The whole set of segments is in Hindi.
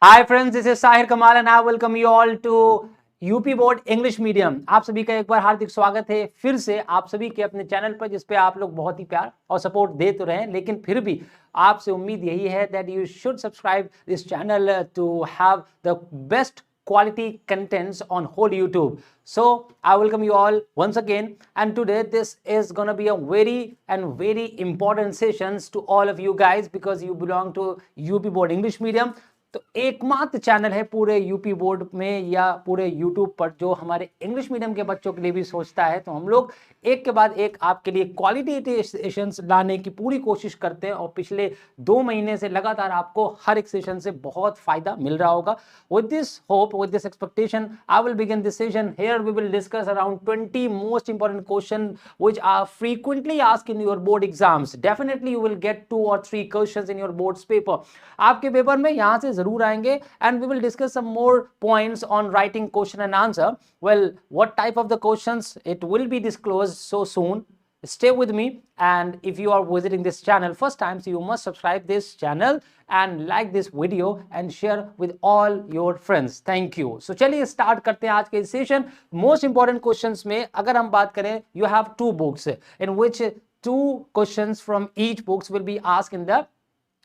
Hi friends, this is Sahir Kamal and I welcome you all to UP board English medium. आप सभी का एक बार हार्दिक स्वागत है फिर से आप सभी के अपने चैनल पर, जिस पे आप लोग बहुत ही प्यार और सपोर्ट दे तो रहे हैं, लेकिन फिर भी आपसे उम्मीद यही है that you should subscribe this channel to have the best quality contents on whole YouTube. So I welcome you all once again, and today this is gonna be a very important sessions to all of you guys because you belong to UP Board English Medium. तो एकमात्र चैनल है पूरे यूपी बोर्ड में या पूरे यूट्यूब पर जो हमारे इंग्लिश मीडियम के बच्चों के लिए भी सोचता है। तो हम लोग एक के बाद एक आपके लिए क्वालिटी सेशंस लाने की पूरी कोशिश करते हैं और पिछले 2 महीने से लगातार आपको हर एक सेशन से बहुत फायदा मिल रहा होगा। With this hope, with this expectation, I will begin this session. Here we will discuss around 20 most important question which are frequently asked in your board exams. Definitely you will get 2 or 3 questions in your boards paper. आपके पेपर में यहां से जरूर आएंगे and we will discuss some more points on writing question and answer. Well, what type of the questions, it will be disclosed so soon. Stay with me, and if you are visiting this channel first time, so you must subscribe this channel and like this video and share with all your friends. Thank you. So चलिए स्टार्ट करते हैं आज के सेशन। मोस्ट इंपॉर्टेंट क्वेश्चंस में अगर हम बात करें, you have 2 books in which 2 questions from each books will be asked in the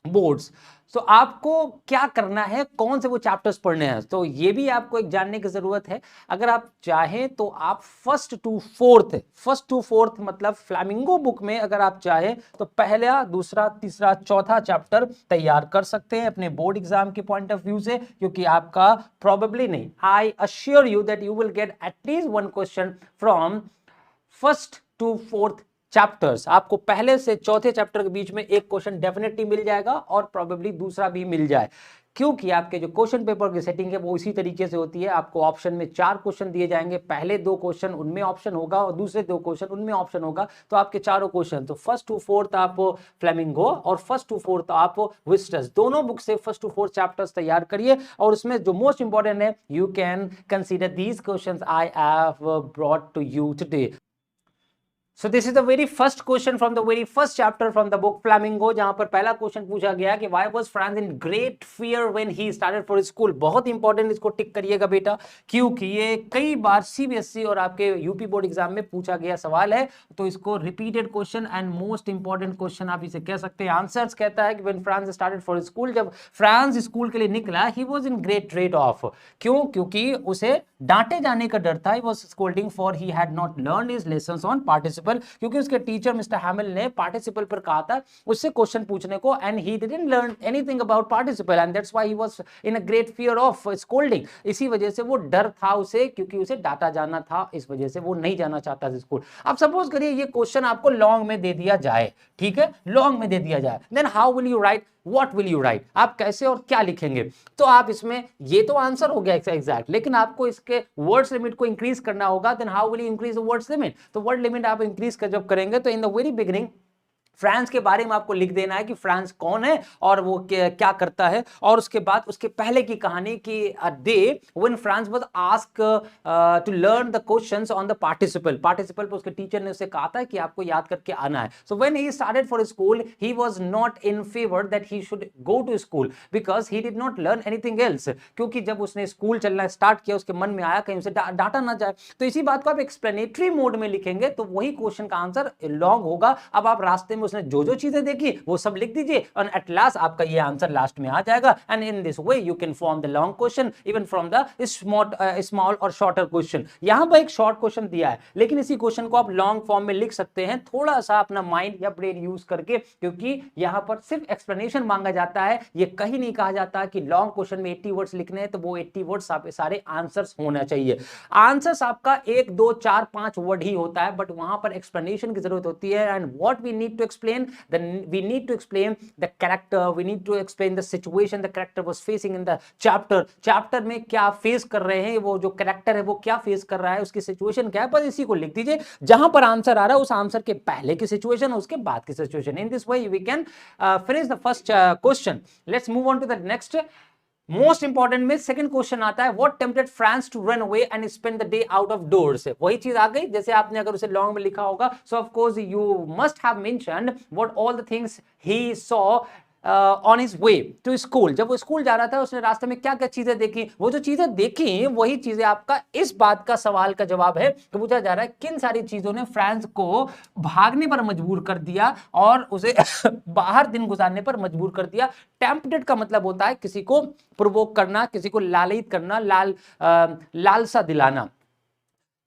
boards. तो आपको क्या करना है, कौन से वो चैप्टर्स पढ़ने हैं, तो ये भी आपको एक जानने की जरूरत है। अगर आप चाहें तो आप फर्स्ट टू फोर्थ मतलब फ्लैमिंगो बुक में अगर आप चाहें तो पहला, दूसरा, तीसरा, चौथा चैप्टर तैयार कर सकते हैं अपने बोर्ड एग्जाम के पॉइंट ऑफ व्यू से, क्योंकि आपका प्रोबेबली नहीं, I assure you that you will get at least 1 question from first to fourth chapters. आपको पहले से चौथे चैप्टर के बीच में एक क्वेश्चन डेफिनेटली मिल जाएगा और प्रोबेबली दूसरा भी मिल जाए, क्योंकि आपके जो क्वेश्चन पेपर की सेटिंग है वो इसी तरीके से होती है। आपको ऑप्शन में 4 क्वेश्चन दिए जाएंगे, पहले 2 क्वेश्चन उनमें ऑप्शन होगा और दूसरे 2 क्वेश्चन उनमें ऑप्शन होगा। तो आपके चारों क्वेश्चन, तो फर्स्ट टू फोर्थ आप फ्लेमिंगो और फर्स्ट टू फोर्थ आप विस्टस, दोनों बुक से फर्स्ट टू फोर्थ चैप्टर्स तैयार करिए। और उसमें जो मोस्ट इंपॉर्टेंट है, you can consider these questions I have brought to you today. So this is the very first question from the very first chapter from the book Flamingo, जहां पर पहला क्वेश्चन पूछा गया कि why was France in great fear when he started for school। बहुत इंपॉर्टेंट, इसको टिक करिएगा बेटा, क्योंकि ये कई बार सीबीएसई और आपके यूपी बोर्ड एग्जाम में पूछा गया सवाल है। तो इसको repeated question and most important question आप इसे कह सकते हैं। आंसर्स कहता है कि when France started for school, जब फ्रांस स्कूल के लिए निकला, he was in great dread of। क्यों? क्योंकि उसे डांटे जाने का डर था। He was scolding for he had not learned his lessons on participle, क्योंकि उसके टीचर मिस्टर हैमिल ने पार्टिसिपल पर कहा था उससे क्वेश्चन पूछने को, and he didn't learn anything about participle and that's why he was in a great fear of scolding. इसी वजह से वो डर था उसे, क्योंकि उसे डांटा जाना था, इस वजह से वो नहीं जाना चाहता था स्कूल। अब सपोज करिए ये क्वेश्चन आपको लॉन्ग में दे दिया जाए, ठीक है, लॉन्ग में दे दिया जाए, then how will you write, what will you write, आप कैसे और क्या लिखेंगे। तो आप इसमें, ये तो आंसर हो गया एग्जैक्ट, लेकिन आपको इसके वर्ड्स लिमिट को इंक्रीज करना होगा। Then how will you increase the words limit, तो वर्ड लिमिट आप इंक्रीज कर जब करेंगे तो in the very beginning Franz के बारे में आपको लिख देना है कि फ्रांस कौन है और वो क्या करता है, और उसके बाद उसके पहले की कहानी की a day when Franz was ask to learn the questions on the participle पर उसके टीचर ने उसे कहा था कि आपको याद करके आना है। So when he started for school, he was not in favour that he should go to school because he did not learn anything else, क्योंकि जब उसने स्कूल चलना स्टार्ट किया उसके मन में आया कहीं उसे डांटा ना जाए। तो इसी बात को आप एक्सप्लेनेटरी मोड में लिखेंगे तो वही क्वेश्चन का आंसर लॉन्ग होगा। अब आप रास्ते में उसने जो चीजें देखी वो सब लिख दीजिए और एट लास्ट आपका ये आंसर लास्ट में आ जाएगा। And in this way you can form the long question even from the small और शॉर्टर क्वेश्चन। यहां पर एक शॉर्ट क्वेश्चन दिया है, लेकिन इसी क्वेश्चन को आप लॉन्ग फॉर्म में लिख सकते हैं, थोड़ा सा अपना माइंड या ब्रेन यूज करके, क्योंकि यहां पर सिर्फ एक्सप्लेनेशन मांगा जाता है। ये कहीं नहीं कहा जाता कि लॉन्ग क्वेश्चन में 80 वर्ड्स लिखने हैं तो वो 80 वर्ड्स आप सारे आंसर्स होना चाहिए। आंसर्स आपका 1 2 4 5 वर्ड ही होता है, बट वहां पर एक्सप्लेनेशन की जरूरत होती है। And what we need to explain, then we need to explain the character, we need to explain the situation the character was facing in the chapter में क्या फेस कर रहे हैं, वो जो कैरेक्टर है वो क्या फेस कर रहा है, उसकी सिचुएशन क्या है, बस इसी को लिख दीजिए। जहां पर आंसर आ रहा है उस आंसर के पहले की सिचुएशन, उसके बाद की situation. In this way we can finish the first question. Let's move on to the next. Most important में सेकंड क्वेश्चन आता है, what tempted Franz to run away and spend the day out of doors. वही चीज आ गई जैसे आपने अगर उसे लॉन्ग में लिखा होगा। So of course you must have mentioned what all the things he saw on his way to school, जब वो स्कूल जा रहा था उसने रास्ते में क्या क्या चीजें देखी, वो जो चीजें देखी वही चीजें आपका इस बात का सवाल का जवाब है। तो पूछा जा रहा है किन सारी चीजों ने फ्रांस को भागने पर मजबूर कर दिया और उसे बाहर दिन गुजारने पर मजबूर कर दिया। टेम्पटेड का मतलब होता है किसी को प्रोवोक करना, किसी को लालित करना, लालसा दिलाना।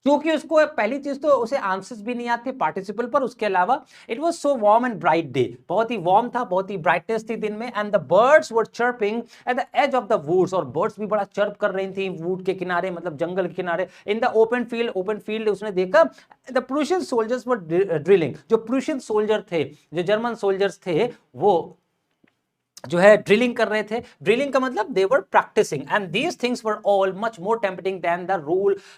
क्योंकि उसको पहली चीज तो उसे आंसर्स भी नहीं आते पार्टिसिपल पर, उसके अलावा it was so warm and bright day, बहुत ही वार्म था, बहुत ही ब्राइटनेस थी दिन में, and the birds were chirping at the edge of the woods, और बर्ड्स भी बड़ा चर्प कर रही थी वुड के किनारे, मतलब जंगल के किनारे। इन द ओपन फील्ड उसने देखा the Prussian soldiers were drilling, जो प्रूशियन सोल्जर थे, जो जर्मन सोल्जर्स थे, वो जो है ड्रिलिंग कर रहे थे। ड्रिलिंग का मतलब they were practising, and these things were all much more tempting than the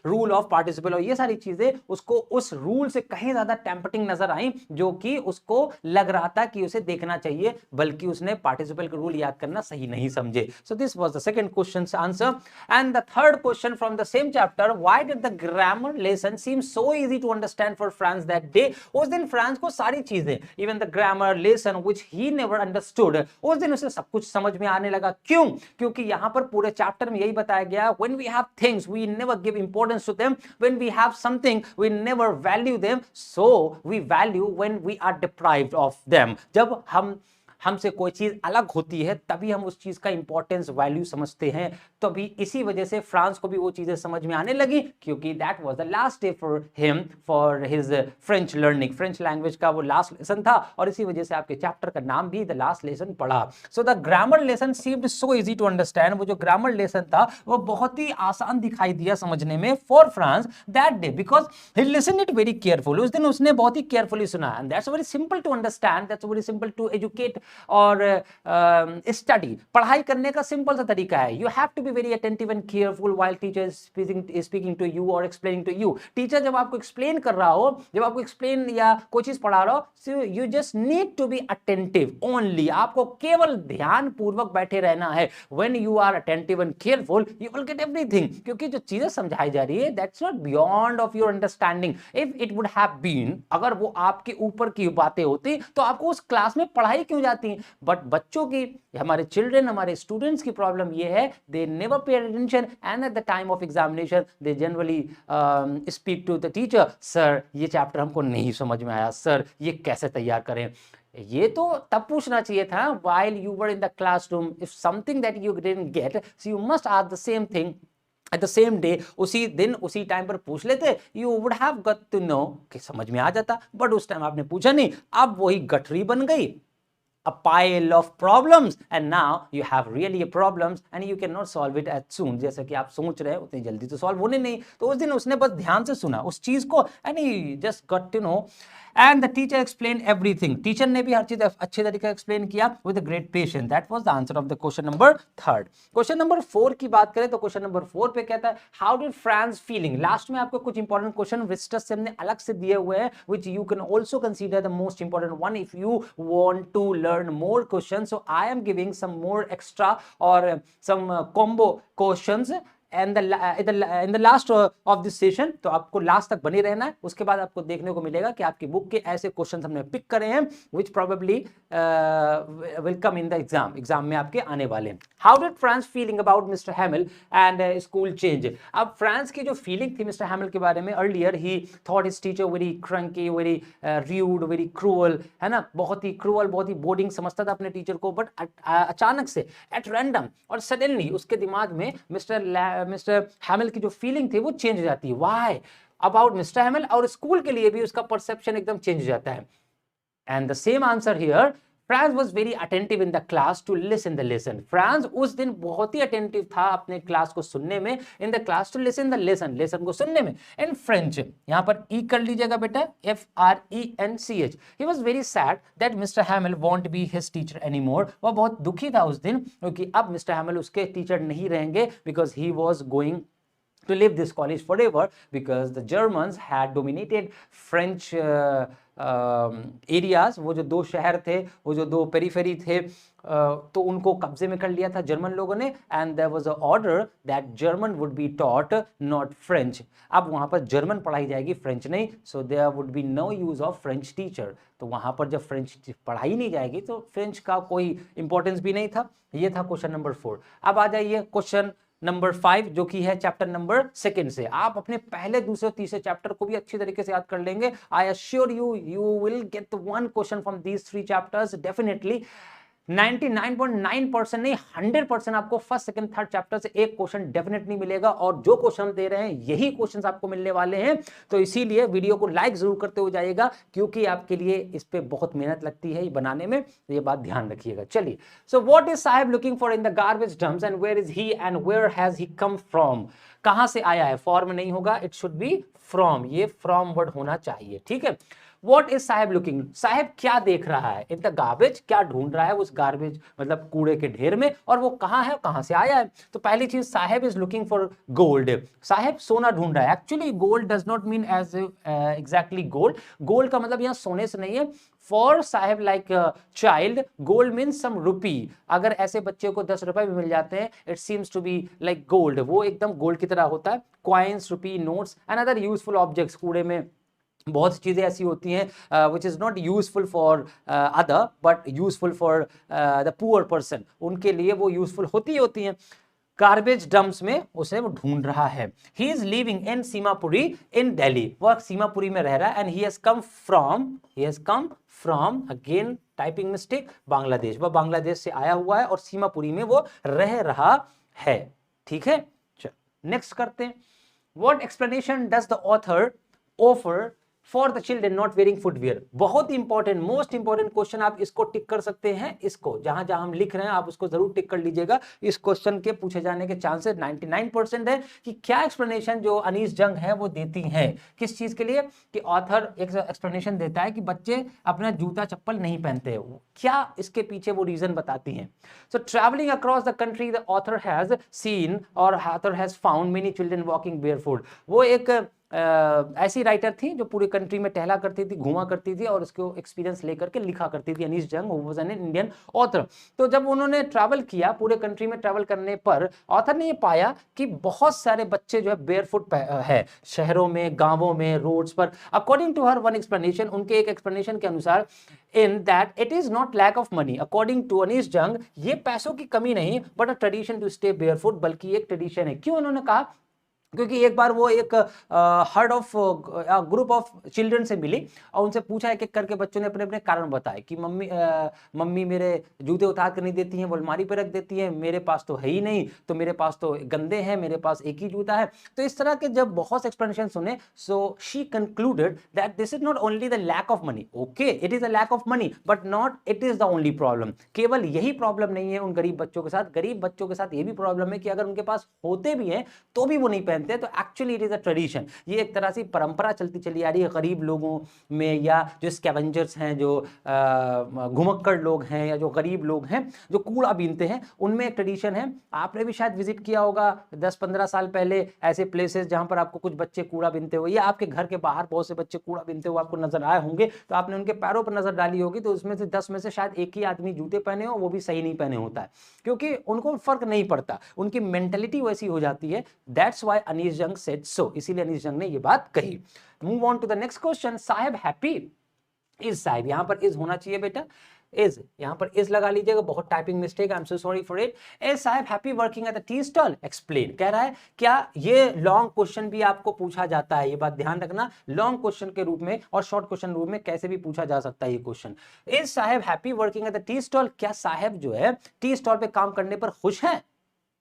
rule of participle. और ये सारी चीजें उसको उस रूल से कहीं ज्यादा टेम्पटिंग नजर आई, जो कि उसको लग रहा था कि उसे देखना चाहिए, बल्कि उसने पार्टिसिपल का रूल याद करना सही नहीं समझे। So this was the second question answer. And the third question from the same chapter, why did the grammar lesson seem so easy to understand for Franz that day. उस दिन फ्रांस को सारी चीजें, even the grammar lesson which he never understood, उस दिन उसे सब कुछ समझ में आने लगा। क्यों? क्योंकि यहां पर पूरे चैप्टर में यही बताया गया, when we have things we never give importance to them, when we have something we never value them, so we value when we are deprived of them। जब हमसे कोई चीज अलग होती है तभी हम उस चीज का इंपॉर्टेंस वैल्यू समझते हैं। तो अभी इसी वजह से फ्रांस को भी वो चीजें समझ में आने लगी, क्योंकि that was the last day for him for his French learning, French language का वो लास्ट लेसन था, और इसी वजह से आपके चैप्टर का नाम भी द लास्ट लेसन पड़ा। So the grammar lesson seemed so easy to understand, वो जो ग्रामर लेसन था वो बहुत ही आसान दिखाई दिया समझने में for Franz that day, because he listened it very careful. उस दिन उसने बहुत ही केयरफुली सुना, and that's very simple to understand, that's very simple to educate और स्टडी। पढ़ाई करने का सिंपल सा तरीका है, you have to be very attentive and careful while teacher speaking to you और एक्सप्लेनिंग टू यू। टीचर जब आपको एक्सप्लेन कर रहा हो, जब आपको एक्सप्लेन या कोई चीज पढ़ा रहा हो, so you just need to be attentive only, आपको केवल ध्यान पूर्वक बैठे रहना है। When you are attentive and careful you will get everything, क्योंकि जो चीजें समझाई जा रही है that's not beyond of your understanding. If it would have been, अगर वो आपके ऊपर की बातें होती तो आपको उस क्लास में पढ़ाई क्यों जाती। बट बच्चों की, हमारे चिल्ड्रन, हमारे स्टूडेंट्स की प्रॉब्लम ये है, they never pay attention, and at the time of examination they generally speak to the teacher, sir ये चैप्टर हमको नहीं समझ में आया, सर ये कैसे तैयार करें। ये तो तब पूछना चाहिए था while you were in the classroom, if something that you didn't get, so you must ask the same thing at the same day, उसी दिन उसी टाइम पर पूछ लेते, you would have got to know, कि समझ में आ जाता। बट उस टाइम आपने पूछा नहीं, अब वही गठरी बन गई, a pile of problems, and now you have really a problems and you cannot solve it as soon, जैसा कि आप सोच रहे हैं उतनी जल्दी तो सॉल्व होने नहीं। तो उस दिन उसने बस ध्यान से सुना उस चीज को, and he just got to know, and the teacher explained everything, teacher ने भी हर चीज अच्छे तरीके से एक्सप्लेन किया with a great patience। that was the answer of the question number 3rd। Question number 4 की बात करें तो क्वेश्चन नंबर 4 पे कहता है how did France feeling। Last में आपको कुछ इंपॉर्टेंट क्वेश्चन विजिटर्स से हमने अलग से दिए हुए हैं, which you can also consider the most important one if you want to learn more questions। so I am giving some more extra or some combo questions and in the last of this session। तो आपको लास्ट तक बने रहना है, उसके बाद आपको देखने को मिलेगा कि आपकी बुक के ऐसे क्वेश्चंस हमने पिक करे हैं which probably will come in the exam में आपके आने वाले हैं। How did France feeling about Mr. Hamel and school change। अब फ्रांस की जो फीलिंग थी मिस्टर हैमिल के बारे में, earlier he thought his teacher very cranky, very rude, very cruel, है ना, बहुत ही क्रूअल, बहुत ही बोर्डिंग समझता था अपने टीचर को। बट अचानक से एट रैंडम और सडनली उसके दिमाग में मिस्टर हैमिल की जो फीलिंग थी वो चेंज हो जाती है। व्हाई अबाउट मिस्टर हैमिल, और स्कूल के लिए भी उसका परसेप्शन एकदम चेंज हो जाता है। And the same answer here, France was very attentive in the class to listen the lesson। France उस दिन बहुत ही अटेंटिव था अपने क्लास को सुनने में, in the class to listen the lesson, lesson को सुनने में। इन फ्रेंच, यहाँ पर ई कर लीजिएगा बेटा, FRENCH। he was very sad that Mr. Hamel won't be his teacher anymore। वह बहुत दुखी था उस दिन क्योंकि अब मिस्टर हैमिल उसके टीचर नहीं रहेंगे, because he was going to leave this college forever because the Germans had dominated French areas, वो जो 2 शहर थे, वो जो 2 पेरिफेरी थे, तो उनको कब्जे में कर लिया था जर्मन लोगों ने। And there was a order that German would be taught not French. अब वहां पर जर्मन पढ़ाई जाएगी, फ्रेंच नहीं। So there would be no use of French teacher. तो वहां पर जब फ्रेंच पढ़ाई नहीं जाएगी तो फ्रेंच का कोई इंपॉर्टेंस भी नहीं था। ये था क्वेश्चन नंबर 4। अब आ जाइए क्वेश्चन नंबर 5 जो कि है चैप्टर नंबर 2 से। आप अपने पहले, दूसरे, तीसरे चैप्टर को भी अच्छी तरीके से याद कर लेंगे। I assure you, you will gate 1 question from these 3 chapters definitely. 99.9% नहीं, 100% आपको फर्स्ट, सेकंड, थर्ड चैप्टर से एक क्वेश्चन डेफिनेटली मिलेगा। और जो क्वेश्चन दे रहे हैं यही क्वेश्चन आपको मिलने वाले हैं। तो इसीलिए वीडियो को लाइक जरूर करते हो जाइएगा, क्योंकि आपके लिए इस पे बहुत मेहनत लगती है ये बनाने में, तो ये बात ध्यान रखिएगा। चलिए, so what is Saheb looking for in the garbage dumps and where is he and where has he come from. कहां से आया है, फॉर्म नहीं होगा, इट शुड बी फ्रॉम। ये फ्रॉम वर्ड होना चाहिए, ठीक है। What is Saheb looking, Saheb क्या देख रहा है, इन द गार्बेज, क्या ढूंढ रहा है उस गार्बेज मतलब कूड़े के ढेर में, और वो कहां है, कहां से आया है। तो पहली चीज, Saheb is looking for gold. Saheb सोना ढूंढ रहा है। Actually gold does not mean as exactly gold. Gold का मतलब यहां सोने से नहीं है। For Saheb like child, gold means some rupee. अगर ऐसे बच्चे को 10 रुपए भी मिल जाते हैं, it seems to be like gold, वो एकदम गोल्ड की तरह होता है। Coins, rupee, notes and other useful objects. कूड़े में बहुत सी चीज़ें ऐसी होती हैं which is not useful for other but useful for the poor person, उनके लिए वो यूजफुल होती हैं। गार्बेज डंप्स में उसे वो ढूंढ रहा है। He is living in Seemapuri in Delhi, वह सीमापुरी में रह रहा है। And he has come from again typing mistake, Bangladesh. वह बांग्लादेश से आया हुआ है और सीमापुरी में वो रह रहा है, ठीक है। चलो नेक्स्ट करते हैं। What explanation does the author offer for the children not wearing footwear. बहुत इंपॉर्टेंट, मोस्ट इंपॉर्टेंट क्वेश्चन, आप इसको टिक कर सकते हैं। इसको जहां जहां हम लिख रहे हैं आप उसको जरूर टिक कर लीजिएगा। इस क्वेश्चन के पूछे जाने के चांसेस 99% है कि क्या एक्सप्लेनेशन जो अनीस जंग है वो देती है किस चीज के लिए, कि ऑथर एक एक्सप्लेनेशन देता है कि बच्चे अपना जूता चप्पल नहीं पहनते, क्या इसके पीछे वो रीजन बताती हैं। So travelling across the country the author has seen और author has found many children walking barefoot. वो एक ऐसी राइटर थी जो पूरी कंट्री में टहला करती थी, घुमा करती थी और उसको एक्सपीरियंस लेकर के लिखा करती थी। अनीस जंग वाज एन इंडियन ऑथर। तो जब उन्होंने ट्रैवल किया, पूरे कंट्री में ट्रैवल करने पर ऑथर ने ये पाया कि बहुत सारे बच्चे जो है बेयरफुट है, शहरों में, गांवों में, रोड्स पर। According to her one explanation, उनके एक एक्सप्लेनेशन के अनुसार, in that it is not lack of money. According to Anees Jung, ये पैसों की कमी नहीं but a tradition to stay barefoot, बल्कि एक ट्रेडिशन है। क्यों उन्होंने कहा, क्योंकि एक बार वो एक heard of group of children से मिली और उनसे पूछा एक एक करके बच्चों ने अपने अपने कारण बताए कि मम्मी मेरे जूते उतार कर नहीं देती हैं, वो अलमारी पर रख देती हैं, मेरे पास तो है ही नहीं, तो मेरे पास तो गंदे हैं, मेरे पास एक ही जूता है। तो इस तरह के जब बहुत से एक्सप्लेनेशन सुने, so she concluded that this is not only the lack of money. Okay, it is a lack of money but not it is the only problem. केवल यही प्रॉब्लम नहीं है उन गरीब बच्चों के साथ। गरीब बच्चों के साथ ये भी प्रॉब्लम है कि अगर उनके पास होते भी हैं तो भी वो नहीं पहनते। तो actually it is a tradition, ये एक तरह से परंपरा चलती चली आ रही है गरीब लोगों में, या जो स्कैवेंजर्स हैं, जो घुमक्कड़ लोग हैं, या जो गरीब लोग हैं जो कूड़ा बीनते हैं, उनमें एक ट्रेडिशन है। आपने भी शायद विजिट किया होगा 10-15 साल पहले ऐसे प्लेसेस जहां पर आपको कुछ बच्चे कूड़ा बीनते हुए, या आपके घर के बाहर बहुत से बच्चे कूड़ा बीनते हुए आपको नजर आए होंगे। तो आपने उनके पैरों पर नजर डाली होगी, तो उसमें से 10 में से शायद एक ही आदमी जूते पहने हो, वो भी सही नहीं पहने होता है, क्योंकि उनको फर्क नहीं पड़ता, उनकी मेंटेलिटी वैसी हो जाती है। दैट्स व्हाई अनीस जंग सेड सो, इसीलिए अनीस जंग ने ये बात कही। Move on to the next question. Saheb happy is, Saheb यहां पर इज होना चाहिए बेटा, इज यहां पर इज लगा लीजिएगा, बहुत typing mistake, I am so sorry for it. Is Sahib happy working at the tea stall, explain. कह रहा है क्या ये लॉन्ग क्वेश्चन भी आपको पूछा जाता है, ये बात ध्यान रखना, लॉन्ग क्वेश्चन के रूप में और शॉर्ट क्वेश्चन रूप में कैसे भी पूछा जा सकता है ये question. Is Sahib happy working at the tea stall, क्या साहिब जो है टी स्टॉल पे काम करने पर खुश है?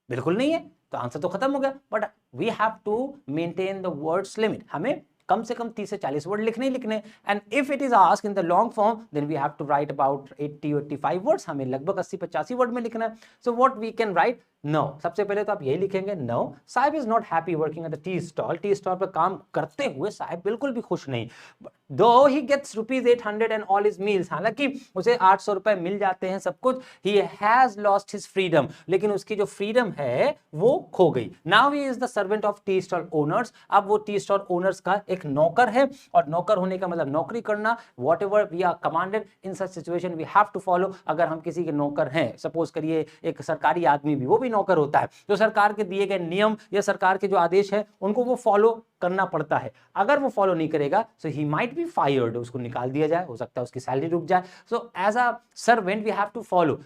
बिल्कुल नहीं है, तो आंसर तो खत्म हो गया। But we have to maintain the words limit, हमें कम से कम 30 से 40 वर्ड लिखने ही लिखने। And if it is asked in the long form then we have to write about 80 or 85 words, हमें लगभग 80-85 वर्ड में लिखना है। So what we can write, no, सबसे पहले तो आप यही लिखेंगे, no Saheb is not happy working at the tea stall. Tea stall पर काम करते हुए साहिब बिल्कुल भी खुश नहीं। Though he gets ₹800 and all his meals, हालांकि उसे 800 रुपए मिल जाते हैं सब कुछ। He has lost his freedom, लेकिन उसकी जो फ्रीडम है वो खो गई। Now he is the servant of tea stall owners, अब वो टी स्टॉल ओनर्स का एक नौकर है, और नौकर होने का मतलब नौकरी करना। Whatever we are commanded in such situation we have to follow. अगर हम किसी के नौकर हैं, सपोज करिए एक सरकारी आदमी भी, वो भी नौकर होता है, तो सरकार के दिए गए नियम या सरकार के जो आदेश है उनको वो फॉलो करना पड़ता है। अगर वो फॉलो नहीं करेगा सो ही माइट बी फायर्ड, उसको निकाल दिया जाए, हो सकता है उसकी सैलरी रुक जाए। So as a servant we have to follow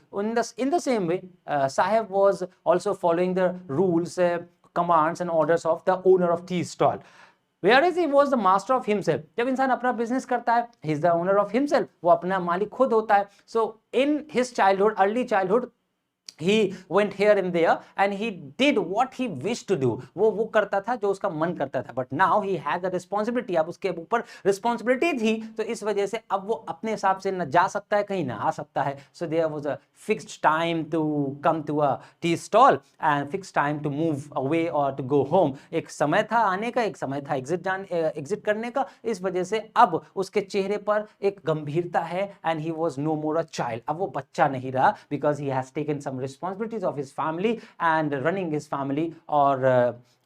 in the same way Sahib was also following the rules, commands and orders of the owner of tea stall, whereas he was the master of himself। जब इंसान अपना बिजनेस करता है, he is the owner of himself, वो अपना मालिक खुद होता है। So in his childhood, early childhood, he went here and there and he did what he wished to do। वो करता था जो उसका मन करता था, but now he had the responsibility, अब उसके ऊपर रिस्पॉन्सिबिलिटी थी, तो इस वजह से अब वो अपने हिसाब से न जा सकता है, कहीं ना आ सकता है। so there was a fixed time to come to a tea stall and fixed time to move away or to go home। एक समय था आने का, एक समय था एग्जिट करने का। इस वजह से अब उसके चेहरे पर एक गंभीरता है, and he was no more a child, अब वो बच्चा नहीं रहा, because he has taken some responsibilities of his family and running his family, और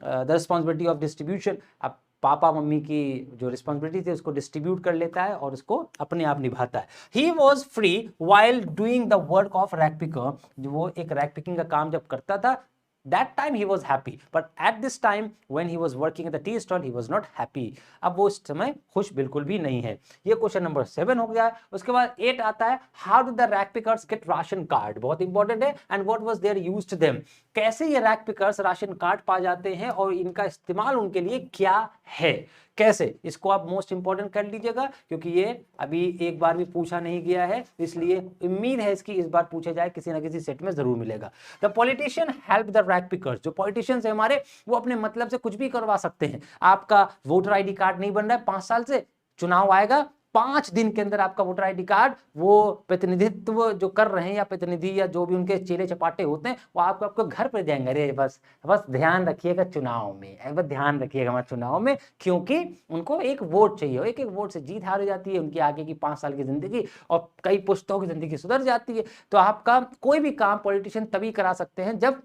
the responsibility of distribution। अब पापा मम्मी की जो रिस्पॉन्सिबिलिटी थी उसको डिस्ट्रीब्यूट कर लेता है और उसको अपने आप निभाता है। He was free while doing the work of rack picker, जो वो एक रैक पिकिंग का काम जब करता था, that time he was happy, but at this time when he was working at the tea stall he was not happy। अब वो इस समय खुश बिल्कुल भी नहीं है। ये क्वेश्चन नंबर 7 हो गया है। उसके बाद 8 आता है, how did the rack pickers get ration card, बहुत इंपॉर्टेंट है, and what was their use to them। कैसे ये रैक पिकर्स राशन कार्ड पा जाते हैं और इनका इस्तेमाल उनके लिए क्या है, कैसे, इसको आप मोस्ट इंपॉर्टेंट कर लीजिएगा, क्योंकि ये अभी एक बार भी पूछा नहीं गया है, इसलिए उम्मीद है इसकी इस बार पूछा जाए, किसी ना किसी सेट में जरूर मिलेगा। The politician help the rag pickers, जो पॉलिटिशियंस है हमारे, वो अपने मतलब से कुछ भी करवा सकते हैं। आपका वोटर आईडी कार्ड नहीं बन रहा है 5 साल से, चुनाव आएगा, 5 दिन के अंदर आपका वोटर आईडी कार्ड, वो प्रतिनिधित्व जो कर रहे हैं या प्रतिनिधि या जो भी उनके चेले चपाटे होते हैं, वो आपको घर पर जाएंगे, अरे बस ध्यान रखिएगा चुनाव में, बस ध्यान रखिएगा हमारे चुनाव में, क्योंकि उनको एक वोट चाहिए, एक वोट से जीत हार हो जाती है उनकी आगे की 5 साल की जिंदगी, और कई पुश्तों की जिंदगी सुधर जाती है। तो आपका कोई भी काम पॉलिटिशियन तभी करा सकते हैं जब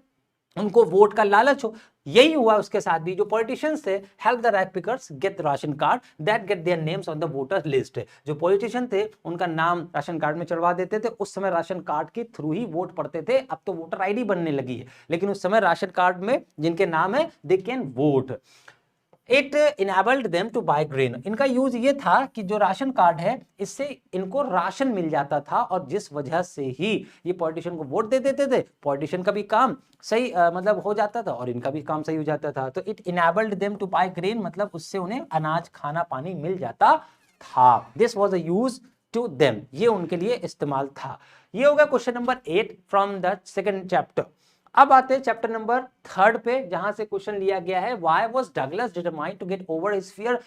उनको वोट का लालच हो। यही हुआ उसके साथ भी। जो पॉलिटिशियंस थे, help the rag pickers get ration card that get their names on the voter list. जो पॉलिटिशियन थे उनका नाम राशन कार्ड में चढ़वा देते थे। उस समय राशन कार्ड के थ्रू ही वोट पड़ते थे, अब तो वोटर आईडी बनने लगी है, लेकिन उस समय राशन कार्ड में जिनके नाम है they can vote. It enabled them to buy grain, इनका यूज ये था कि जो राशन कार्ड है इससे इनको राशन मिल जाता था, और जिस वजह से ही ये पॉलिटिशियन को वोट दे देते थे, पॉलिटिशियन का भी काम सही मतलब हो जाता था और इनका भी काम सही हो जाता था। तो it enabled them to buy grain, मतलब उससे उन्हें अनाज खाना पानी मिल जाता था। This was a use to them, ये उनके लिए इस्तेमाल था। ये होगा question number 8 from the second chapter. अब आते हैं चैप्टर नंबर 3 पे, जहां से क्वेश्चन लिया गया है, why was Douglas determined to get over his fear.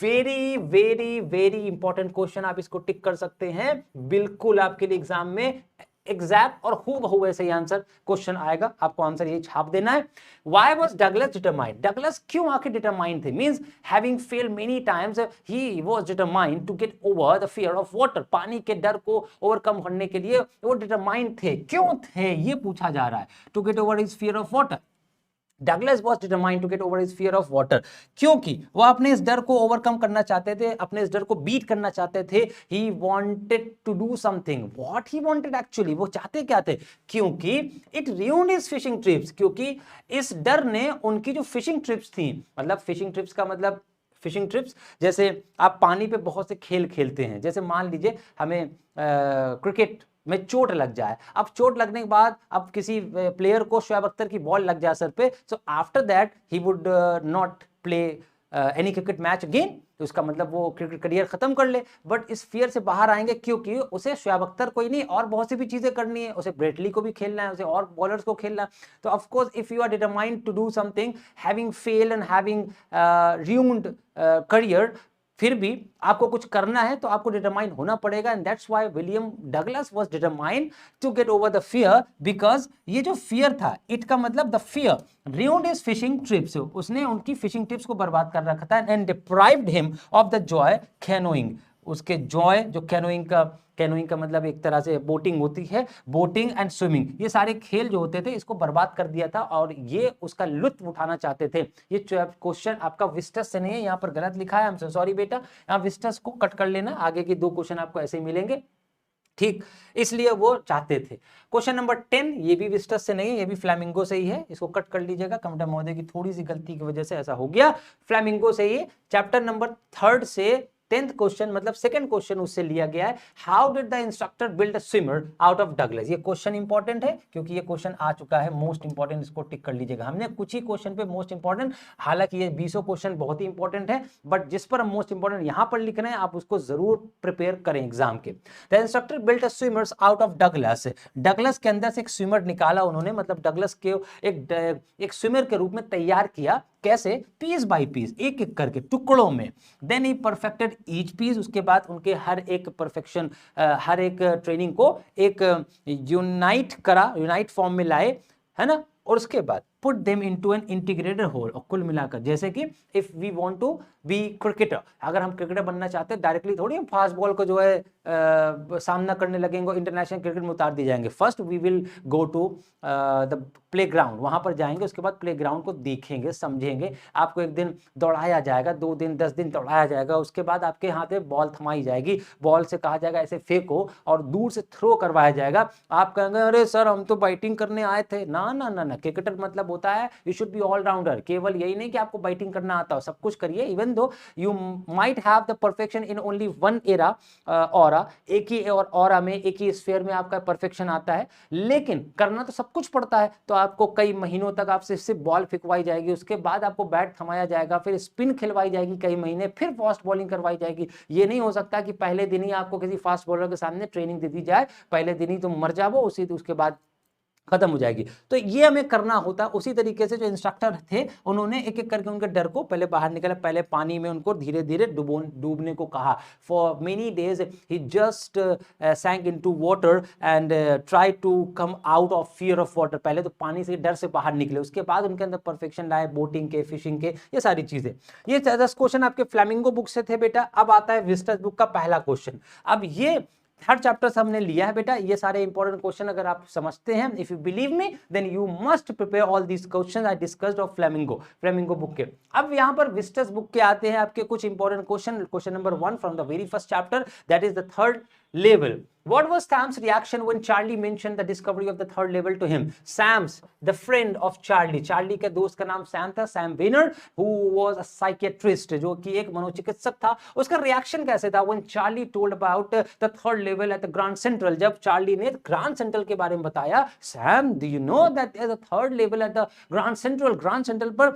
Very very very important question, आप इसको टिक कर सकते हैं, बिल्कुल आपके लिए एग्जाम में एग्जैक्ट और हूबहू ऐसे ही आंसर क्वेश्चन आएगा, आपको आंसर ये छाप देना है। Why was Douglas determined, Douglas क्यों आखिर डिटरमाइंड थे, means having failed many times he was determined to get over the fear of water, पानी के डर को ओवरकम करने के लिए वो डिटरमाइंड थे। क्यों थे ये पूछा जा रहा है, to get over his fear of water. Douglas was determined to get over his fear of water, क्योंकि वो अपने इस डर को ओवरकम करना चाहते थे, अपने इस डर को बीट करना चाहते थे। He wanted to do something, what he wanted actually, वो चाहते क्या थे, क्योंकि it ruined his fishing trips, क्योंकि इस डर ने उनकी जो फिशिंग ट्रिप्स थी, मतलब फिशिंग ट्रिप्स का मतलब फिशिंग ट्रिप्स, जैसे आप पानी पे बहुत से खेल खेलते हैं, जैसे मान लीजिए हमें क्रिकेट में चोट लग जाए, अब चोट लगने के बाद अब किसी प्लेयर को शोएब अख्तर की बॉल लग जाए सर पे, so after that he would not play any cricket match again, तो उसका मतलब वो क्रिकेट करियर खत्म कर ले। बट इस फियर से बाहर आएंगे क्योंकि उसे शोएब अख्तर को ही नहीं और बहुत सी भी चीजें करनी है, उसे ब्रेटली को भी खेलना है, उसे और बॉलर्स को खेलना है। तो of course if you are determined to do something, having fail and having ruined career, फिर भी आपको कुछ करना है तो आपको डिटरमाइन होना पड़ेगा, and that's why William Douglas was determined to get over the fear, because ये जो फियर था, इट का मतलब the fear ruined his fishing trips, उसने उनकी फिशिंग ट्रिप्स को बर्बाद कर रखा था, and deprived him of the Joy canoeing, उसके जॉय जो कैनोइंग का मतलब एक तरह से बोटिंग होती है, बोटिंग एंड स्विमिंग, ये सारे खेल जो होते थे इसको बर्बाद कर दिया था, और ये उसका लुत्फ उठाना चाहते थे। ये क्वेश्चन आपका विस्टस से नहीं है, यहाँ पर गलत लिखा है, आई एम सॉरी बेटा, यहाँ विस्टस को कट कर लेना, आगे के 2 क्वेश्चन आपको ऐसे ही मिलेंगे, ठीक, इसलिए वो चाहते थे। क्वेश्चन नंबर 10, ये भी विस्टस से नहीं है, ये भी फ्लैमिंगो से ही है, इसको कट कर लीजिएगा, कमटा महोदय की थोड़ी सी गलती की वजह से ऐसा हो गया, फ्लैमिंगो से ही। चैप्टर नंबर 3 से 10th क्वेश्चन मतलब सेकंड क्वेश्चन उससे लिया गया है, how did the instructor build a swimmer out of Douglas. ये क्वेश्चन इंपॉर्टेंट है क्योंकि ये क्वेश्चन आ चुका है, मोस्ट इंपॉर्टेंट, इसको टिक कर लीजिएगा। हमने कुछ ही क्वेश्चन पे मोस्ट इंपॉर्टेंट, हालांकि ये 20 क्वेश्चन बहुत ही इंपॉर्टेंट है, बट जिस पर हम मोस्ट इंपॉर्टेंट यहां पर लिख रहे हैं आप उसको जरूर प्रिपेयर करें एग्जाम के। The instructor build a swimmers out of Douglas, Douglas के अंदर से एक स्विमर निकाला उन्होंने, मतलब डगलस के एक स्विमर के रूप में तैयार किया, कैसे, पीस बाय पीस, एक एक करके टुकड़ों में। Then he perfected each piece, उसके बाद उनके हर एक परफेक्शन, हर एक ट्रेनिंग को एक यूनाइट फॉर्म में लाए, है ना, और उसके बाद put them into an integrated whole, और कुल मिलाकर जैसे कि if we want to be cricketer, अगर हम क्रिकेटर बनना चाहते हैं, डायरेक्टली थोड़ी हम फास्ट बॉल को जो है सामना करने लगेंगे, इंटरनेशनल क्रिकेट में उतार दिए जाएंगे। First we will go to the playground, वहां पर जाएंगे, उसके बाद प्लेग्राउंड को देखेंगे, समझेंगे, आपको एक दिन दौड़ाया जाएगा, 2 दिन 10 दिन दौड़ाया जाएगा, उसके बाद आपके हाथ में बॉल थमाई जाएगी, बॉल से कहा जाएगा ऐसे फेंको, और दूर से थ्रो करवाया जाएगा। आप कहेंगे अरे सर हम तो बैटिंग करने आए थे, ना ना ना ना, क्रिकेटर मतलब होता है यू शुड बी ऑलराउंडर, केवल यही नहीं कि आपको बैटिंग करना आता हो, सब कुछ करिए, even though you might have the perfection in only one era aura, एक ही और ऑरा में, एक ही स्फीयर में आपका परफेक्शन आता है, लेकिन करना तो सब कुछ पड़ता है। तो आपको कई महीनों तक आपसे सिर्फ बॉल फेंकवाई जाएगी, उसके बाद आपको बैट थमाया जाएगा, फिर स्पिन खिलवाई जाएगी कई महीने, फिर फास्ट बॉलिंग करवाई जाएगी। ये नहीं हो सकता कि पहले दिन ही आपको किसी फास्ट बॉलर के सामने ट्रेनिंग दे दी जाए, पहले दिन ही तुम मर जाओ, उसके बाद खत्म हो जाएगी। तो ये हमें करना होता है। उसी तरीके से जो इंस्ट्रक्टर थे उन्होंने एक एक करके उनके डर को पहले बाहर निकाला, पहले पानी में उनको धीरे धीरे डूबने को कहा। For many days he just sank into water and try to come out of fear of water, पहले तो पानी से डर से बाहर निकले, उसके बाद उनके अंदर परफेक्शन लाए, बोटिंग के, फिशिंग के, ये सारी चीजें। ये 10 क्वेश्चन आपके फ्लैमिंगो बुक से थे बेटा। अब आता है विस्टस बुक का पहला क्वेश्चन। अब ये हर चैप्टर से हमने लिया है बेटा, ये सारे इंपॉर्टेंट क्वेश्चन अगर आप समझते हैं, if you believe me then you must prepare all these question I discussed of Flamingo book के। अब यहां पर विस्टस बुक के आते हैं आपके कुछ important question. Question number 1 from the very first chapter, that is the third level. What was Sam's reaction when Charlie mentioned the discovery of the third level to him? Sam's, the friend of Charlie. Charlie के दोस्त का नाम सैम था, Sam Vanern, who was a psychiatrist, जो कि एक मनोचिकित्सक था। उसका रिएक्शन कैसे था when Charlie told about the third level at the Grand Central? जब चार्ली ने ग्रांड सेंट्रल के बारे में बताया, Sam, do you know that there is a third level at the Grand Central? Grand central पर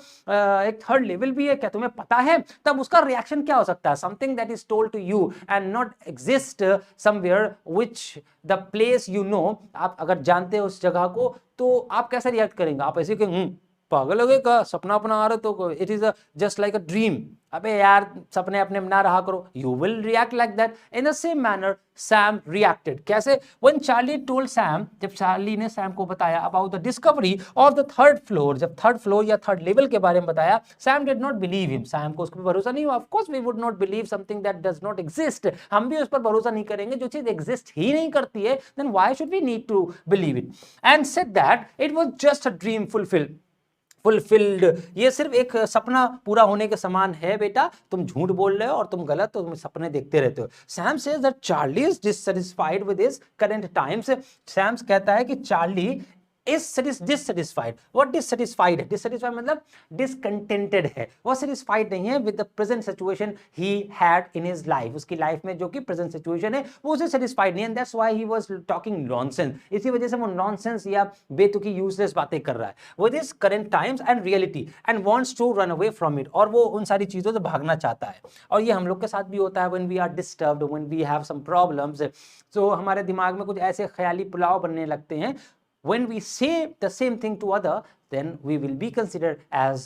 एक थर्ड लेवल भी है, क्या तुम्हें पता है? तब उसका रिएक्शन क्या हो सकता है? Something that is told to you and not exist somewhere which the place you know, आप अगर जानते हो उस जगह को, तो आप कैसे रिएक्ट करेंगे? आप ऐसे कि पागल हो गए का सपना अपना आ रहा, तो it is just like a dream, अबे यार सपने अपने ना रहा करो, you will react like that. In the same manner Sam reacted, कैसे? व्हेन चार्ली टोल्ड सैम, जब चार्ली ने सैम को बताया about the discovery of the third floor, जब थर्ड फ्लोर या थर्ड लेवल के बारे में बताया, Sam did not believe him, Sam को उस पर भरोसा नहीं हुआ। Of course we would not believe something that does not exist, हम भी उस पर भरोसा नहीं करेंगे जो चीज एग्जिस्ट ही नहीं करती है, then why should we need to believe it, and said that it was just a dream fulfilled. ये सिर्फ एक सपना पूरा होने के समान है बेटा, तुम झूठ बोल रहे हो और तुम गलत, तो तुम सपने देखते रहते हो। Sam says that Charlie is dissatisfied with his current times. Sam कहता है कि Charlie is dissatisfied. What dissatisfied है? Dissatisfied मतलब discontented है, वो satisfied नहीं है with the present situation he had in his life, उसकी लाइफ में जो कि present situation है वो उसे satisfied नहीं है, and that's why he was talking nonsense, इसी वजह से वो nonsense या बेतुकी useless बातें कर रहा है with his current times and reality and wants to run away from it, और वो उन सारी चीजों से भागना चाहता है। और ये हम लोग के साथ भी होता है when we are disturbed, when we have some problems, so हमारे दिमाग में कुछ ऐसे ख्याली पुलाव बनने लगते हैं। When we say the same thing to other, then we will be considered as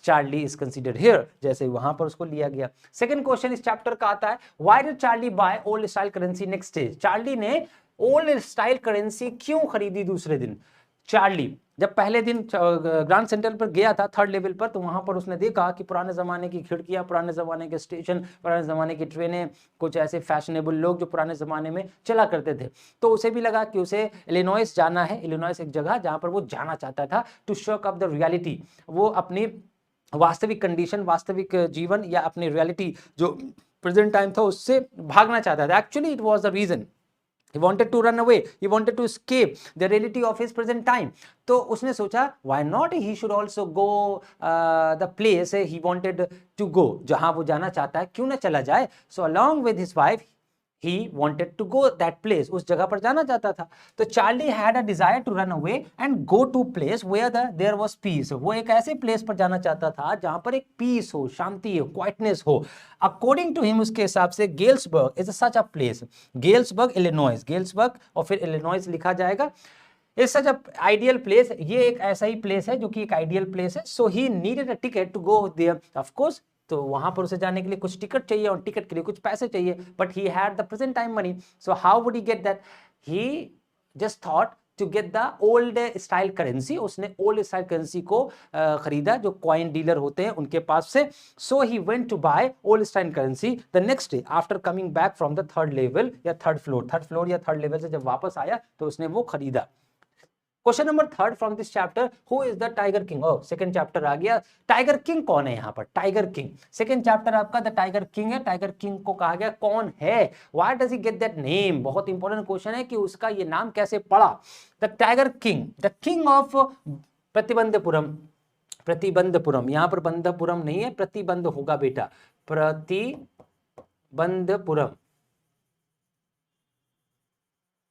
Charlie is considered here, जैसे वहां पर उसको लिया गया। सेकंड क्वेश्चन इस चैप्टर का आता है, why did Charlie bye old style currency next day? Charlie ने ओल्ड स्टाइल करेंसी क्यों खरीदी दूसरे दिन? चार्ली जब पहले दिन ग्रांड सेंट्रल पर गया था थर्ड लेवल पर, तो वहां पर उसने देखा कि पुराने ज़माने की खिड़कियां, पुराने ज़माने के स्टेशन, पुराने ज़माने की ट्रेनें, कुछ ऐसे फैशनेबल लोग जो पुराने ज़माने में चला करते थे। तो उसे भी लगा कि उसे इलिनॉइस जाना है। इलिनॉइस एक जगह जहां पर वो जाना चाहता था to shock up the reality. वो अपनी वास्तविक कंडीशन, वास्तविक जीवन या अपनी रियलिटी जो प्रेजेंट टाइम था उससे भागना चाहता था। Actually it was the reason, he wanted to run away, he wanted to escape the reality of his present time. तो उसने सोचा why not he should also go the place he wanted to go, जहां वो जाना चाहता है क्यों ना चला जाए। So along with his wife he wanted to go that place, उस जगह पर जाना चाहता था। तो Charlie had a desire to run away and go to place where there was peace. वो एक ऐसे प्लेस पर जाना चाहता था जहां पर एक पीस हो, शांति हो, क्वाइटनेस हो। अकॉर्डिंग टू हिम, उसके हिसाब से Galesburg is such a place. Galesburg Illinois, Galesburg और फिर इलिनॉइस लिखा जाएगा। Is such a ideal place, ये एक ऐसा ही प्लेस है जो कि एक आइडियल प्लेस है। So he needed a ticket to go there, of course. तो वहां पर उसे जाने के लिए कुछ टिकट चाहिए और टिकट के लिए कुछ पैसे चाहिए, but he had the present time money. So how would he get that? He just thought to get the old style currency. उसने ओल्ड स्टाइल करेंसी को खरीदा जो कॉइन डीलर होते हैं उनके पास से। So he went to buy old style currency the next day after coming back from the third level या थर्ड फ्लोर या थर्ड लेवल से जब वापस आया तो उसने वो खरीदा। Question number third from this chapter, who is the tiger king? ओ, सेकंड चैप्टर आ गया। टाइगर किंग कौन है यहाँ पर? टाइगर किंग सेकंड चैप्टर आपका द टाइगर किंग है। टाइगर किंग को कहा गया कौन है? Why does he get that name? बहुत इंपॉर्टेंट क्वेश्चन है कि उसका ये नाम कैसे पड़ा। The tiger king, the king of Pratibandapuram. Pratibandapuram, यहां पर बंधपुरम नहीं है, प्रतिबंध होगा बेटा, प्रतिबंधपुरम,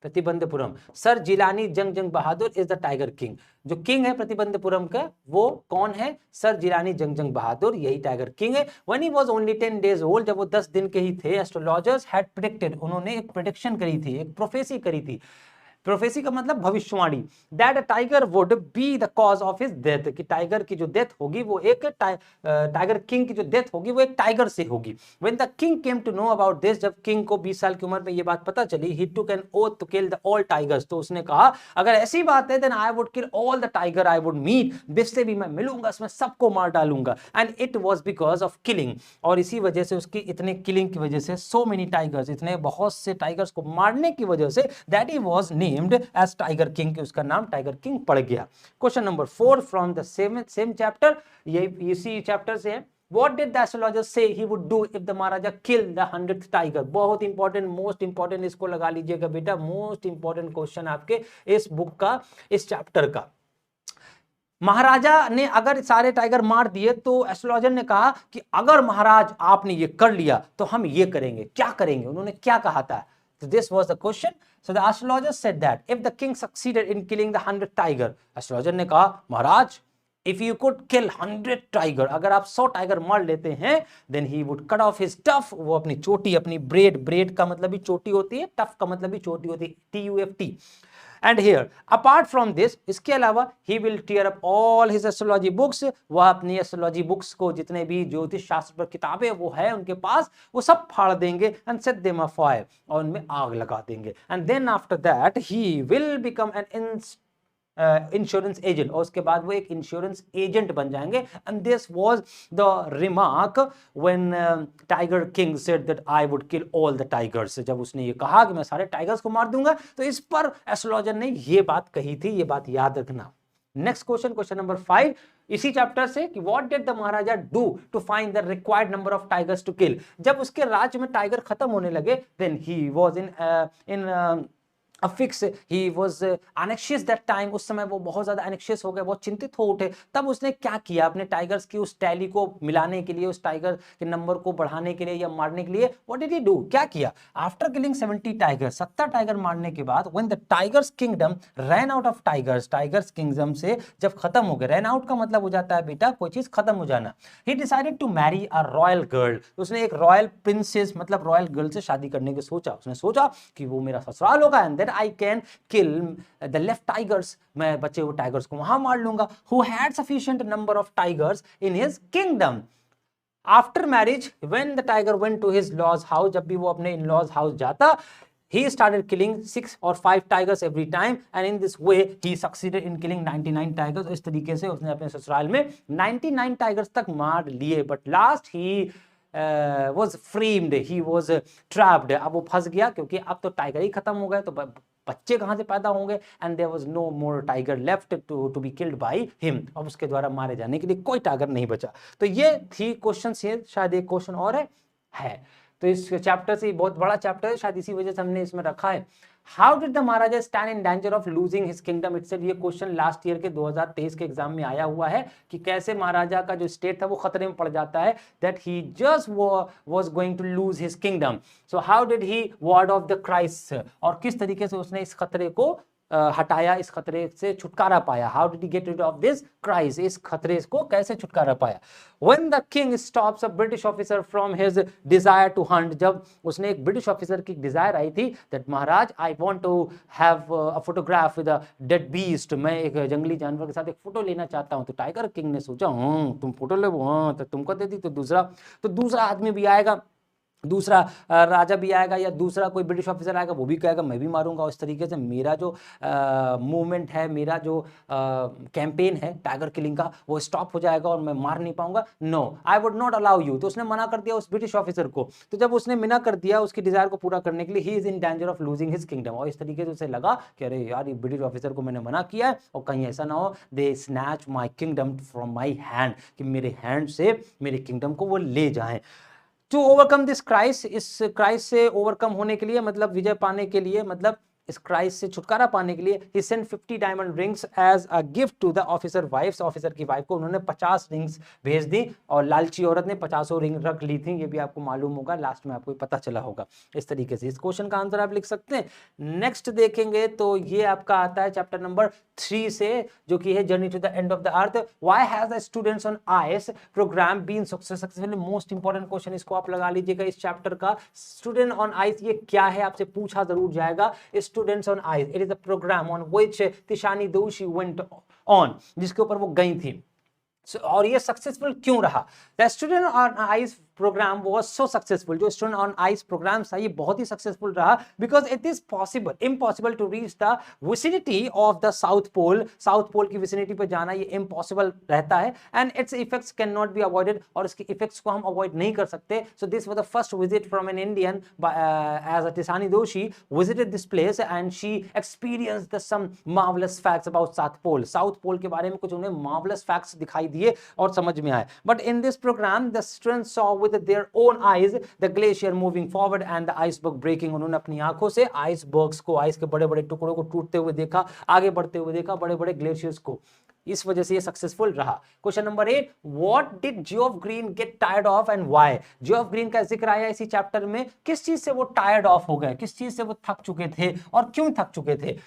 प्रतिबंधपुरम। सर जिलानी जंग बहादुर इज द टाइगर किंग। जो किंग है प्रतिबंधपुरम का वो कौन है? सर जिलानी जंग बहादुर, यही टाइगर किंग है। When he was only 10 days old, जब वो 10 दिन के ही थे, एस्ट्रोलॉजर्स हैड प्रेडिक्टेड, उन्होंने एक प्रेडिक्शन करी थी, एक प्रोफेसी करी थी। प्रोफेसी का मतलब भविष्यवाणी, that tiger would be the cause of his death, कि टाइगर की जो डेथ होगी वो एक टाइगर किंग की जो डेथ होगी वो एक टाइगर से होगी। When the king came to know about this, जब किंग को 20 साल की उम्र में ये बात पता चली, he took an oath to kill the all tigers, तो उसने कहा अगर ऐसी बात है then I would kill all the tiger I would meet, जिससे भी मैं मिलूंगा उसमें सबको मार डालूंगा। And it was because of killing, और इसी वजह से, उसकी इतने किलिंग की वजह से, सो मेनी टाइगर्स, इतने बहुत से टाइगर्स को मारने की वजह से, that he was named as Tiger King, उसका नाम टाइगर किंग पड़ गया। Question number 4 from the same chapter, ये इसी चैप्टर से है। What did the astrologer say he would do if the Maharaja killed the 100th tiger? बहुत इंपॉर्टेंट, मोस्ट इंपॉर्टेंट, इसको लगा लीजिएगा बेटा, मोस्ट इंपॉर्टेंट क्वेश्चन आपके इस बुक का, इस चैप्टर का। महाराजा ने अगर सारे टाइगर मार दिए तो एस्ट्रोलॉजर ने कहा कि अगर महाराज आपने ये कर लिया तो हम ये करेंगे। क्या करेंगे? उन्होंने क्या कहा था? So this was the question. So the astrologer said that if the king succeeded in killing the 100 tiger, astrologer ने कहा महाराज if you could kill 100 tiger, अगर आप 100 टाइगर मार लेते हैं, then he would cut off his tuft, वो अपनी चोटी, अपनी ब्रेड का मतलब भी चोटी होती है, टफ का मतलब भी चोटी होती है, TUFT। And here, apart from this, इसके अलावा he will tear up all his astrology books, वह अपनी एस्ट्रोलॉजी बुक्स को, जितने भी ज्योतिष शास्त्र पर किताबें वो है उनके पास, वो सब फाड़ देंगे, and set them afire, और उनमें आग लगा देंगे। And then after that he will become an insurance agent, और उसके बाद वो एक इंश्योरेंस एजेंट बन जाएंगे। And this was the remark when tiger king said that I would kill all the tigers, जब उसने ये कहा कि मैं सारे टाइगर्स को मार दूंगा, तो इस पर एस्ट्रोलॉजर ने ये बात कही थी, ये बात याद रखना। नेक्स्ट क्वेश्चन, क्वेश्चन नंबर 5 इसी चैप्टर से, कि what did the Maharaja do to find the required number of tigers to kill? जब उसके राज्य में टाइगर खत्म होने लगे, then he was in a fix, he was anxious that time, उस समय वो बहुत ज्यादा एनेक्शियस हो गए, बहुत चिंतित हो उठे। तब उसने क्या किया? अपने टाइगर्स की उस टैली को मिलाने के लिए, उस टाइगर के नंबर को बढ़ाने के लिए या मारने के लिए, व्हाट डिड ही डू? क्या किया? आफ्टर किलिंग 70 टाइगर, 70 टाइगर मारने के बाद, when the tigers kingdom ran out of tigers, tigers kingdom से जब खत्म हो गए, रैन आउट का मतलब हो जाता है बेटा कोई चीज खत्म हो जाना। He decided to marry a royal girl, उसने एक रॉयल प्रिंसेस मतलब रॉयल गर्ल से शादी करने की सोचा। उसने सोचा कि वो मेरा ससुराल होगा, and then I can kill the left tigers, मैं बचे हुए टाइगर्स को वहां मार लूंगा. Who had sufficient number of tigers in his kingdom. After marriage, when the tiger went to his laws house, जब भी वो अपने in-laws house जाता, he started killing 6 or 5 tigers every time, and in this way he succeeded in killing 99 tigers. इस तरीके से उसने अपने ससुराल में 99 tigers तक मार लिए. But last he was framed, he was trapped. अब वो फंस गया क्योंकि अब तो टाइगर ही खत्म हो गए, तो बच्चे कहां से पैदा होंगे. And there was no more tiger left to be killed by him. अब उसके द्वारा मारे जाने के लिए कोई टाइगर नहीं बचा. तो ये थी क्वेश्चंस. ये शायद एक क्वेश्चन और है. तो इस चैप्टर से बहुत बड़ा चैप्टर है, शायद इसी वजह से हमने इसमें रखा है. How did the Maharaja stand in danger of losing his kingdom itself. ये क्वेश्चन लास्ट ईयर के 2023 के एग्जाम में आया हुआ है कि कैसे महाराजा का जो स्टेट था वो खतरे में पड़ जाता है. That he just was going to lose his kingdom. So how did he ward off the crisis, और किस तरीके से उसने इस खतरे को हटाया, इस खतरे से छुटकारा पाया. How did he get rid of this crisis, इस खतरे को कैसे छुटकारा पाया. When the king stops a British officer from his desire to hunt, जब उसने एक ब्रिटिश ऑफिसर की डिजायर आई थी दैट महाराज I want to have a photograph with a dead beast, मैं एक जंगली जानवर के साथ एक फोटो लेना चाहता हूं. तो टाइगर किंग ने सोचा तुम फोटो ले, हाँ तो तुमको दे दी. तो दूसरा आदमी भी आएगा, दूसरा राजा भी आएगा या दूसरा कोई ब्रिटिश ऑफिसर आएगा, वो भी कहेगा मैं भी मारूंगा. इस तरीके से मेरा जो मूवमेंट है, मेरा जो कैंपेन है टाइगर किलिंग का, वो स्टॉप हो जाएगा और मैं मार नहीं पाऊंगा. No, I would not allow you. तो उसने मना कर दिया उस ब्रिटिश ऑफिसर को. तो जब उसने मना कर दिया उसकी डिजायर को पूरा करने के लिए, he is in danger of losing his kingdom. और इस तरीके से उसे लगा कि अरे यार ये ब्रिटिश ऑफिसर को मैंने मना किया है और कहीं ऐसा ना हो they snatch my kingdom from my hand, कि मेरे हैंड से मेरे किंगडम को वो ले जाएं. टू ओवरकम दिस क्राइस, इस क्राइस से ओवरकम होने के लिए, मतलब विजय पाने के लिए, मतलब इस क्राइस से छुटकारा पाने के लिए, he sent 50 diamond rings as a gift to the officer wives. Officer की वाइफ को उन्होंने 50 रिंग्स भेज दी और लालची औरत ने 50 रिंग रख ली थी. ये भी आपको मालूम होगा, लास्ट में आपको पता चला होगा. इस तरीके से इस क्वेश्चन का आंसर आप लिख सकते हैं. नेक्स्ट देखेंगे तो ये आपका आता है चैप्टर नंबर 3 से, जो कि है journey to the end of the earth. Why has the Students on Ice programme been successful. Most important question, इसको आप लगा लीजिएगा इस चैप्टर का. स्टूडेंट ऑन आइस ये क्या है, आपसे पूछा जरूर जाएगा. Students on Ice, it is a program on which Tishani Doshi went on, जिसके ऊपर वो गई थी. और ये सक्सेसफुल क्यों रहा. The Student on Ice programme was so successful. जो स्टूडेंट ऑन आइस प्रोग्राम था ये बहुत ही सक्सेसफुल रहा because it is impossible to reach the vicinity of the South Pole. South Pole की विसिनिटी पर जाना ये इम्पॉसिबल रहता है and its effects can not be avoided, और इसके इफेक्ट्स को हम अवॉइड नहीं कर सकते. So this was the first visit from an Indian as a Tisani Doshi visited this place and she experienced some marvelous facts about South Pole. South Pole के बारे में कुछ उन्हें marvelous facts दिखाई दिए और समझ में आए. But in this programme the students saw with their own eyes the glacier moving forward and the iceberg breaking. उन्होंने अपनी आंखों से आइसबर्ग्स को, आइस के बड़े बड़े टुकड़ों को टूटते हुए देखा, आगे बढ़ते हुए देखा, बड़े बड़े ग्लेशियर्स को. इस वजह से ये सक्सेसफुल रहा. Question number 8, what did Geoff green get tired of and why. Geoff green का जिक्र आया इसी चैप्टर में. किस चीज से वो टायर्ड ऑफ हो गए, किस चीज से वो थक चुके थे और क्यों थक चुके थे.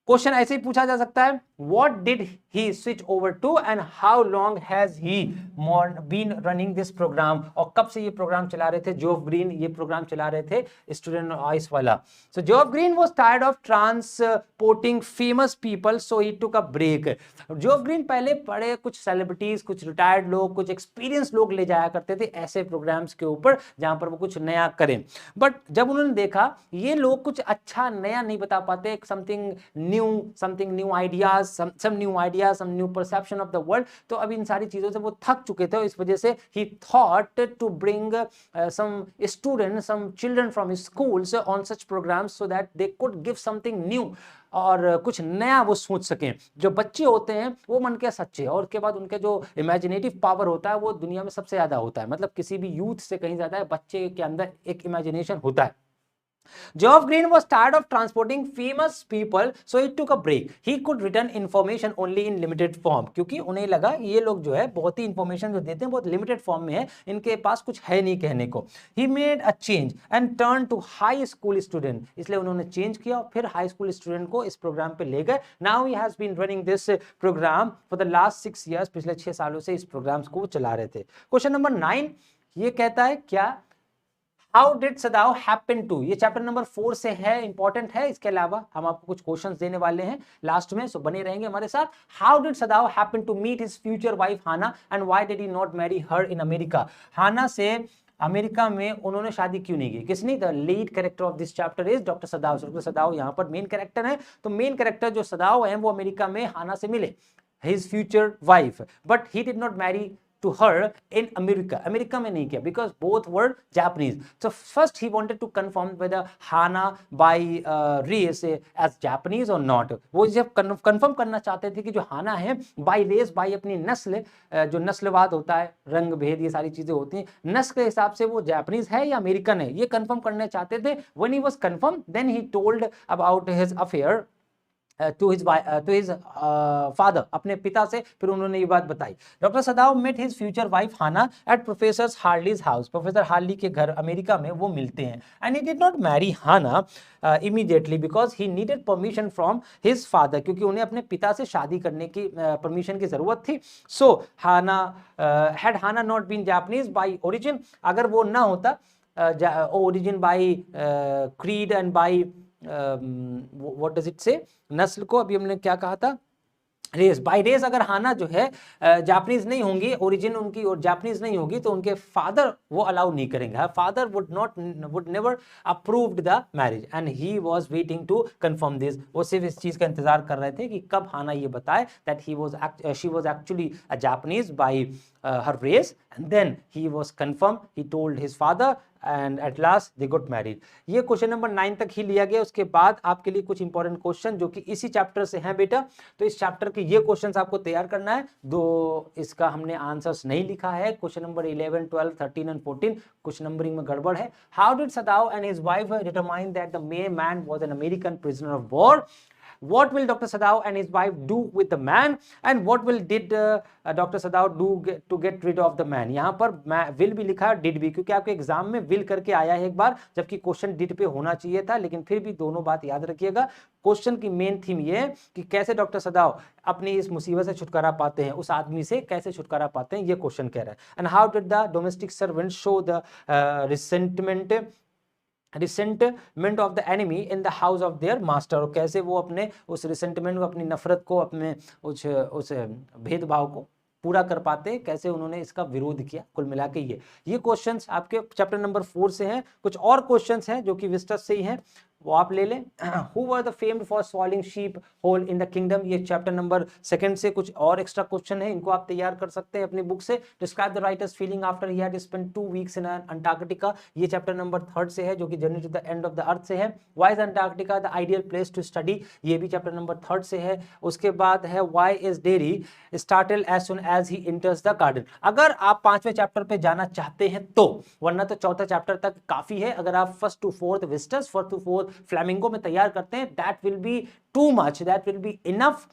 क्वेश्चन ऐसे ही पूछा जा सकता है. What did he switch over to and how long has he been running this program. और कब से ये प्रोग्राम चला रहे थे जियोफ ग्रीन, ये प्रोग्राम चला रहे थे स्टूडेंट आइस वाला. So Geoff green was tired of transporting famous people so he took a break. Geoff green पहले बड़े कुछ सेलिब्रिटीज, कुछ रिटायर्ड लोग, कुछ एक्सपीरियंस लोग ले जाया करते थे ऐसे प्रोग्राम्स के ऊपर जहां पर वो कुछ नया करें. बट जब उन्होंने देखा ये लोग कुछ अच्छा नया नहीं बता पाते, something new ideas, some new ideas, some new perception of the world, तो अब इन सारी चीजों से वो थक चुके थे. इस वजह से he thought to bring some students, some children from his schools on such programs so that they could give something new. और कुछ नया वो सोच सकें. जो बच्चे होते हैं वो मन के सच्चे, और उसके बाद उनके जो इमेजिनेटिव पावर होता है वो दुनिया में सबसे ज्यादा होता है. मतलब किसी भी यूथ से कहीं ज्यादा बच्चे के अंदर एक इमेजिनेशन होता है. Geoff Green was tired of transporting famous people, so he took a break. He could return information only in limited form. क्योंकि उन्हें लगा ये लोग जो है बहुत ही information जो देते हैं बहुत limited form में है, इनके पास कुछ है नहीं कहने को. He made a change and turned to high school student. इसलिए उन्होंने change किया और फिर high school student को इस प्रोग्राम पे ले गए. Now he has been running this program for the last 6 years. पिछले 6 सालों से इस प्रोग्राम्स को चला रहे थे. Question number 9 ये कहता है क्या how did Sadao happen to, ये चैप्टर नंबर 4 से है, इंपॉर्टेंट है। इसके अलावा हम आपको कुछ क्वेश्चंस देने वाले हैं लास्ट में, सो बने रहेंगे हमारे साथ। How did Sadao happen to meet his future wife Hana and why did he not marry her in America. Hana से अमेरिका में उन्होंने शादी क्यों नहीं की, किसने? The lead character of this chapter is doctor Sadao. Doctor Sadao यहाँ पर मेन कैरेक्टर है, तो मेन कैरेक्टर जो सदाओ है वो अमेरिका में हाना से मिले, his future wife, but he did not marry to her in America. America में नहीं किया because both were Japanese. So first he wanted to confirm whether Hana by race as Japanese or not. वो जब confirm करना चाहते थे कि जो हाना है by race, by अपनी नस्ल, जो नस्लवाद होता है, रंग भेद, ये सारी चीजें होती हैं, नस्ल के हिसाब से वो जापानीज है या अमेरिकन है, ये कंफर्म करना चाहते थे। When he was confirmed, then he told about his affair to his father, अपने पिता से फिर उन्होंने ये बात बताई। Doctor Sadao met his future wife Hana at Professor Harley's house, professor Harley के घर अमेरिका में वो मिलते हैं। and he did not marry Hana immediately because he needed permission from his father, क्योंकि उन्हें अपने पिता से शादी करने की परमिशन की जरूरत थी। so Hana had Hana not been Japanese by origin, अगर वो ना होता origin by creed and by what does it say, नस्ल को अभी हमने क्या कहा था, रेस, बाय रेस, अगर हाना जो है जापानीज नहीं होंगी, ओरिजिन उनकी और जापानीज नहीं होगी, तो उनके फादर वो अलाउ नहीं करेंगे। Father would never approved the marriage and he was waiting to confirm this. वो सिर्फ इस चीज का इंतजार कर रहे थे कि कब हाना ये बताए that she was actually a Japanese by her race, and then he was confirmed, he told his father and at last they got married। ये क्वेश्चन नंबर 9 तक ही लिया गया। उसके बाद आपके लिए कुछ इंपॉर्टेंट क्वेश्चन जो कि इसी चैप्टर से हैं बेटा, तो इस चैप्टर के ये क्वेश्चंस आपको तैयार करना है। दो इसका हमने आंसर्स नहीं लिखा है, क्वेश्चन नंबर 11, 12, 13 एंड 14 कुछ नंबरिंग में गड़बड़ है। How did Sadao and his wife determine that the man was an American prisoner of war. What will Dr. Sadao and his wife do with the man, and what did Dr. Sadao do to get rid of the man। यहाँ पर will भी लिखा है, did भी, क्योंकि आपके एग्जाम में will करके आया है एक बार, जबकि क्वेश्चन did पे होना चाहिए था, लेकिन फिर भी दोनों बात याद रखिएगा। क्वेश्चन की मेन थीम ये है कि कैसे डॉक्टर सदाओ अपनी इस मुसीबत से छुटकारा पाते हैं, उस आदमी से कैसे छुटकारा पाते हैं, ये क्वेश्चन कह रहा है। And how did the domestic servant show the resentment of the enemy in the house of their master, और कैसे वो अपने उस रिसेंटमेंट को, अपनी नफरत को, अपने उस भेदभाव को पूरा कर पाते, कैसे उन्होंने इसका विरोध किया। कुल मिला के ये क्वेश्चंस आपके चैप्टर नंबर 4 से हैं। कुछ और क्वेश्चंस हैं जो कि विस्टस से ही हैं, वो आप ले लें। Who were the famed for swallowing sheep whole in the kingdom, ये चैप्टर नंबर 2 से कुछ और एक्स्ट्रा क्वेश्चन है, इनको आप तैयार कर सकते हैं अपनी बुक से। Describe the writer's feeling after he had spent 2 weeks in Antarctica, ये चैप्टर नंबर 3 से है, जो कि journey to the end of the earth से है। Why is Antarctica the ideal place to study, ये भी चैप्टर नंबर 3 से है। उसके बाद है why is Derry startled as soon as he enters the garden. अगर आप 5वें चैप्टर पे जाना चाहते हैं तो, वरना तो 4था चैप्टर तक काफी है। अगर आप 1st to 4th विस्टस, 4th to 4th flamingo में तैयार करते हैं, that will be too much, that will be enough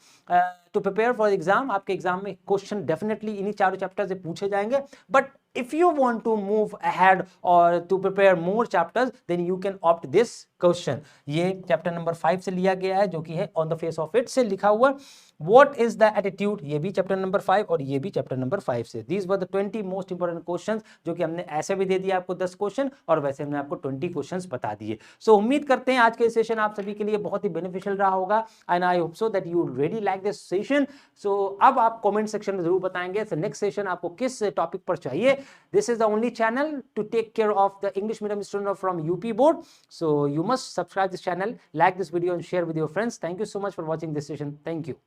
to prepare for exam. आपके एग्जाम में क्वेश्चन डेफिनेटली इन्हीं चारों चैप्टर से पूछे जाएंगे, but if you want to move ahead or to prepare more chapters, then you can opt this question। ये चैप्टर नंबर 5 से लिया गया है, जो कि है on the face of it से लिखा हुआ। What is the attitude, ये भी चैप्टर नंबर 5 और ये भी चैप्टर नंबर 5 से। These were the 20 most important questions, जो कि हमने ऐसे भी दे दिया आपको 10 क्वेश्चन, और वैसे हमने आपको 20 क्वेश्चंस बता दिए। सो उम्मीद करते हैं आज के सेशन आप सभी के लिए बहुत ही बेनिफिशियल रहा होगा, and I hope so that you really like this session. So अब आप कमेंट सेक्शन में जरूर बताएंगे नेक्स्ट सेशन आपको किस टॉपिक पर चाहिए। This is the only channel to take care of the English medium student from UP board. So you must subscribe this channel, like this video and share with your friends. Thank you so much for watching this session. Thank you.